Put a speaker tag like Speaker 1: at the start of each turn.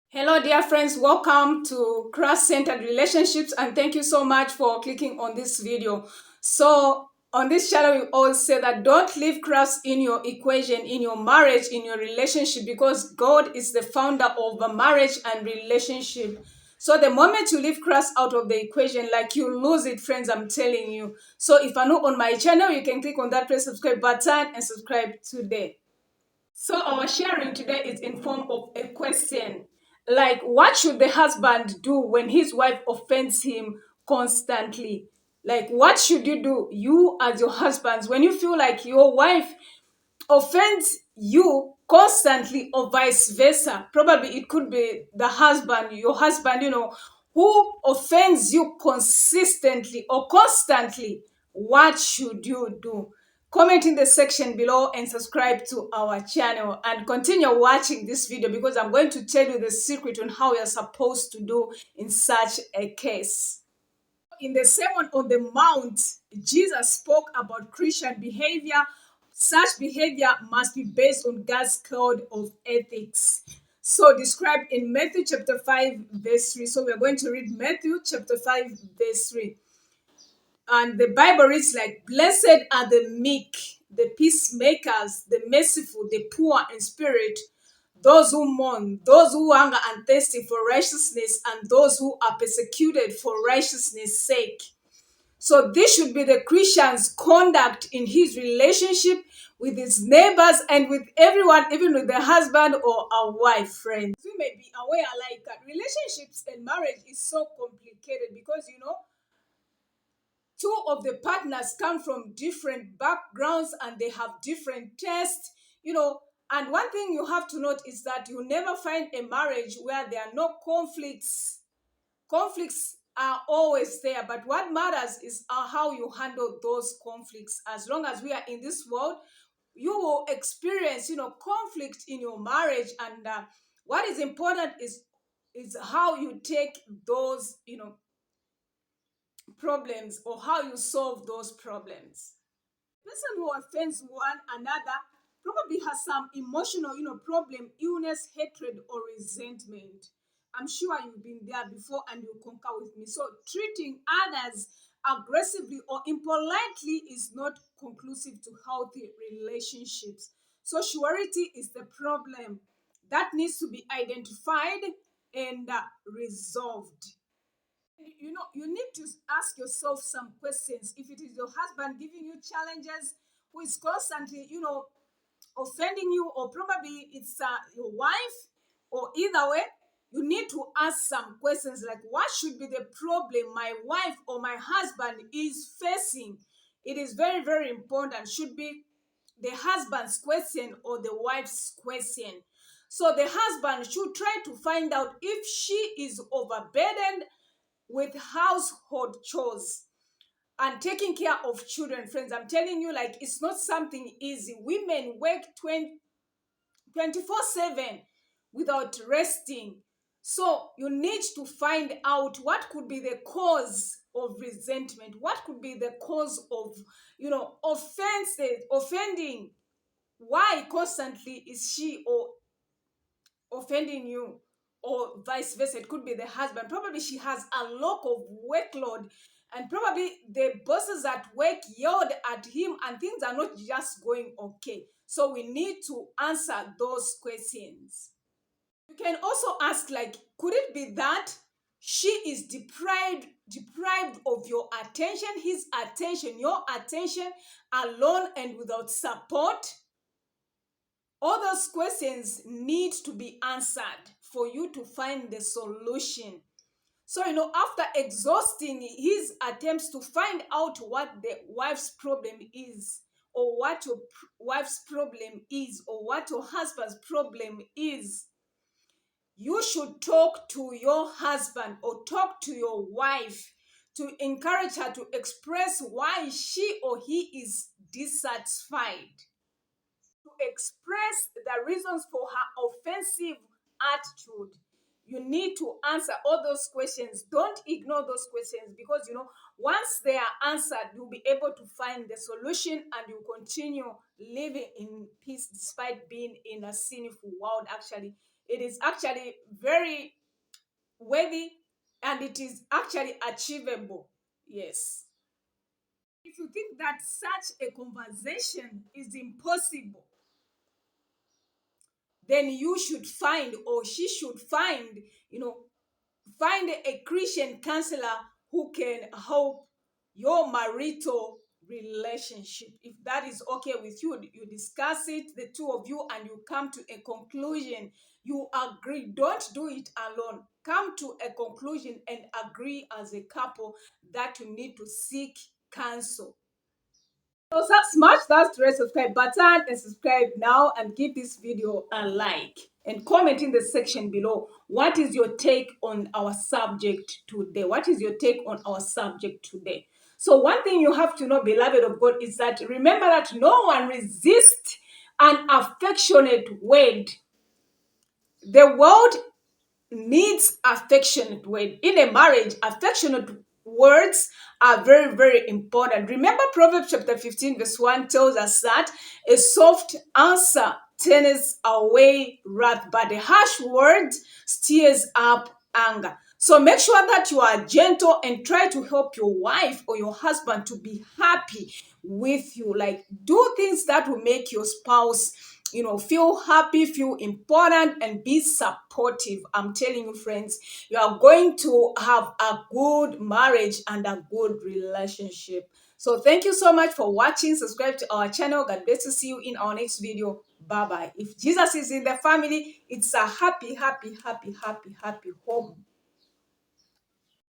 Speaker 1: Hello, dear friends. Welcome to Cross-Centered Relationships, and thank you so much for clicking on this video. So, on this channel, we always say that don't leave Christ in your equation, in your marriage, in your relationship, because God is the founder of a marriage and relationship. So, the moment you leave Christ out of the equation, like you lose it, friends, I'm telling you. So, if you're not on my channel, you can click on that red subscribe button and subscribe today. So our sharing today is in form of a question. Like, what should the husband do when his wife offends him constantly? Like, what should you do, you as your husbands, when you feel like your wife offends you constantly or vice versa? Probably it could be the husband, your husband, who offends you consistently or constantly. What should you do? Comment in the section below and subscribe to our channel and continue watching this video, because I'm going to tell you the secret on how you're supposed to do in such a case. In the Sermon on the Mount, Jesus spoke about Christian behavior. Such behavior must be based on God's code of ethics. So, described in Matthew chapter 5, verse 3. So, we're going to read Matthew chapter 5, verse 3. And the Bible reads like, "Blessed are the meek, the peacemakers, the merciful, the poor in spirit, those who mourn, those who hunger and thirsty for righteousness, and those who are persecuted for righteousness' sake." So this should be the Christian's conduct in his relationship with his neighbors and with everyone, even with the husband or a wife, friend. We may be aware like relationships and marriage is so complicated because two of the partners come from different backgrounds and they have different tastes, and one thing you have to note is that you never find a marriage where there are no conflicts. Conflicts are always there, but what matters is how you handle those conflicts. As long as we are in this world, you will experience conflict in your marriage, and what is important is how you take those problems, or how you solve those problems. Person who offends one another probably has some emotional, problem, illness, hatred, or resentment. I'm sure you've been there before and you concur with me. So treating others aggressively or impolitely is not conclusive to healthy relationships. So surety is the problem that needs to be identified and resolved. You need to ask yourself some questions. If it is your husband giving you challenges, who is constantly offending you, or probably it's your wife, or either way, you need to ask some questions like, what should be the problem my wife or my husband is facing? It is very, very important. Should be the husband's question or the wife's question. So the husband should try to find out if she is overburdened with household chores and taking care of children. Friends, I'm telling you, like, it's not something easy. Women work 24/7 without resting. So you need to find out what could be the cause of resentment, what could be the cause of offenses, offending. Why constantly is she or offending you, or vice versa? It could be the husband. Probably she has a lot of workload, and probably the bosses at work yelled at him and things are not just going okay. So we need to answer those questions. You can also ask, like, could it be that she is deprived of your attention, his attention, your attention, alone and without support? All those questions need to be answered for you to find the solution. So, after exhausting his attempts to find out what the wife's problem is, or what your wife's problem is, or what your husband's problem is, you should talk to your husband or talk to your wife to encourage her to express why she or he is dissatisfied, to express the reasons for her offensive attitude. You need to answer all those questions. Don't ignore those questions, because once they are answered, you'll be able to find the solution and you continue living in peace despite being in a sinful world. Actually, It is actually very worthy and it is actually achievable. Yes. If you think that such a conversation is impossible, then you should find, or she should find, you know, find a Christian counselor who can help your marital relationship. If that is okay with you, you discuss it, the two of you, and you come to a conclusion. You agree. Don't do it alone. Come to a conclusion and agree as a couple that you need to seek counsel. So smash that red subscribe button and subscribe now and give this video a like and comment in the section below. What is your take on our subject today? What is your take on our subject today? So one thing you have to know, beloved of God, is that remember that no one resists an affectionate word. The world needs affectionate word. In a marriage, affectionate words are very, very important. Remember, Proverbs chapter 15, verse 1 tells us that a soft answer turns away wrath, but a harsh word stirs up anger. So make sure that you are gentle and try to help your wife or your husband to be happy with you. Like, do things that will make your spouse, feel happy, feel important, and be supportive. I'm telling you, friends, you are going to have a good marriage and a good relationship. So thank you so much for watching. Subscribe to our channel. God bless you. See you in our next video. Bye bye. If Jesus is in the family, it's a happy, happy, happy, happy, happy home.